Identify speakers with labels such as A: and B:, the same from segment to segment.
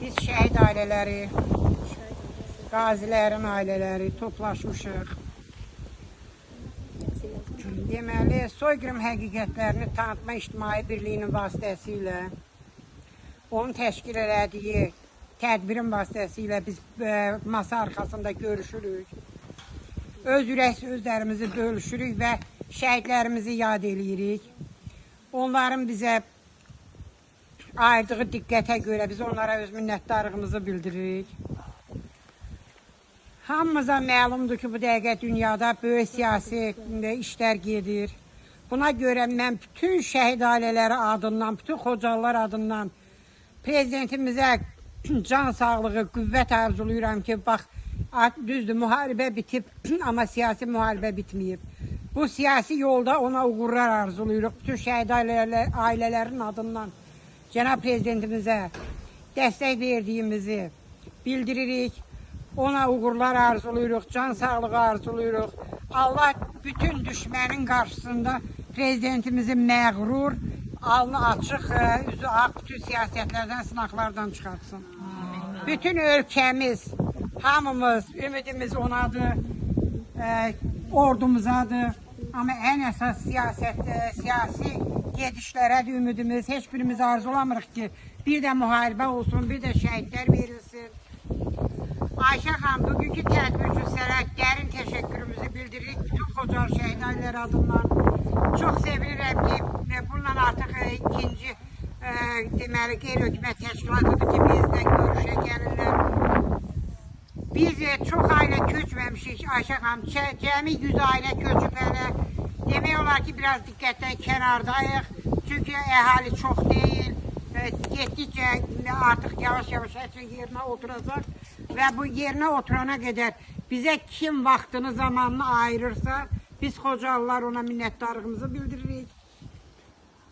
A: Biz şəhid ailələri, qazilərin ailələri toplaşmışıq. Deməli, soyqırım həqiqətlərini tanıtma ictimai birliyinin vasitəsilə, onun təşkil elədiyi tədbirin vasitəsilə biz masa arxasında görüşürük. Öz ürək sözlərimizi bölüşürük və şəhidlərimizi yad eləyirik. Onların bizə ayırdığı diqqətə görə biz onlara öz minnətdarlığımızı bildiririk. Hamımıza məlumdur ki, bu dəqiqə dünyada böyük siyasi işlər gedir. Buna görə mən bütün şəhid ailələri adından, bütün Xocalılar adından prezidentimizə can sağlığı, qüvvət arzulayıram ki, bax, düzdür, müharibə bitib, amma siyasi müharibə bitməyib. Bu siyasi yolda ona uğurlar arzulayırıq. Bütün şəhid ailələrin adından Cənab Prezidentimizə dəstək verdiyimizi bildiririk. Ona uğurlar arzulayırıq, can sağlığı arzulayırıq. Allah bütün düşmənin qarşısında prezidentimizi məğrur, alnı açıq, üzü ağ bütün siyasətlərdən, sınaqlardan çıxartsın. Bütün ölkəmiz, hamımız, ümidimiz onadır, ordumuzadır. Amma ən əsas siyasi gedişlərə də ümidimiz, heç birimiz arzulamırıq ki, bir də müharibə olsun, bir də şəhidlər verilsin. Ayşə xanım, bugünkü tədbir üçün sənə dərin təşəkkürümüzü bildiririk bütün Xocalı şəhid ailələri adından. Çox sevinirəm ki, bununla artıq ikinci deməli qeyri-hökumət təşkilatıdır ki, bizlə görüşə gəlirlər. Biz çox ailə köçməmişik Ayşə xanım, cəmi 100 ailə köçüb hələ. Demək olar ki, biraz diqqətdən kənardayıq, çünki əhali çox deyil. Getdikcə artıq yavaş-yavaş hər şey yerinə oturacaq və bu yerinə oturana qədər bizə kim vaxtını, zamanını ayırırsa, biz Xocalılar ona minnətdarlığımızı bildiririk.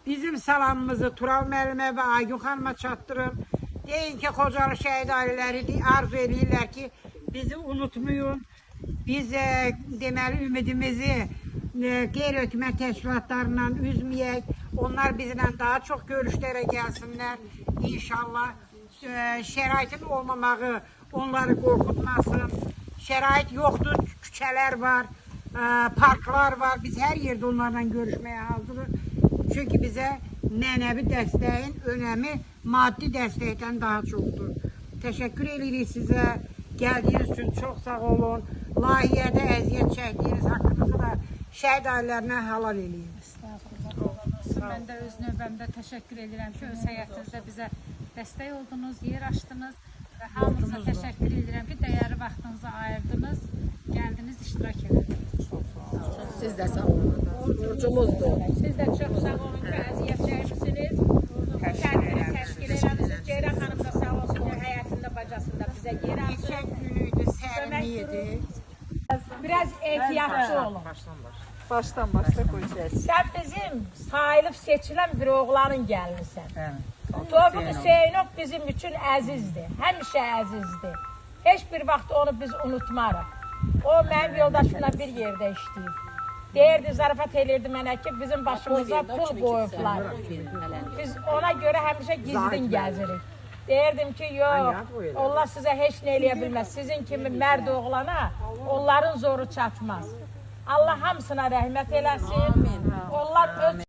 A: Bizim salamımızı Tural müəllimə və Aygün xanıma çatdırın. Deyin ki, Xocalı şəhid ailələri arzu edirlər ki, bizi unutmayın. Biz deməli ümidimizi qeyri-hökumət təşkilatlarından üzməyək. Onlar bizlə daha çox görüşlərə gəlsinlər. İnşallah şəraitin olmamağı onları qorxutmasın. Şərait yoxdur, küçələr var, parklar var. Biz hər yerdə onlarla görüşməyə hazırıq. Çünki bizə mənəvi dəstəyin önəmi maddi dəstəkdən daha çoxdur. Təşəkkür edirik sizə. Gəldiyiniz üçün çox sağ olun. Layihədə əziyyət çəkdiyiniz haqqınızı da şəhid ailələrinə halal eləyiniz.
B: Mən də öz növbəmdə təşəkkür edirəm ki, öz həyatınızda bizə dəstək oldunuz, yer açdınız və hamınıza təşəkkür edirəm ki, dəyərli vaxtınızı ayırdınız, gəldiniz, iştirak edildiniz.
C: Siz də sağ olun. Borcumuzdur.
B: Siz də çox sağ olun ki, əziyyət çəkmişsiniz. Kəndini təşkil eləmişsiniz. Ceyran xanım da sağ olsun ki, həyatında, bacasında bizə yer açın.
A: Neçə günüydü, sərinliydi.
B: Biraz ehtiyatlı olun.
C: Başdan qoyacağız.
B: Sən bizim sayılıb seçilən bir oğlanın gəlinisən. Tofiq Hüseynov bizim üçün əzizdir, həmişə əzizdir. Heç bir vaxt onu biz unutmarıq. O, mənim yoldaşımla bir yerdə işləyib. Deyirdi, zarafat elirdi mənə ki, bizim başımıza pul qoyublar. Biz ona görə həmişə gizlin gəzirik. Deyirdim ki, yox, onlar sizə heç nə eləyə bilməz. Sizin kimi mərd oğlana onların zoru çatmaz. Allah hamısına rəhmət eləsin. Onlar öz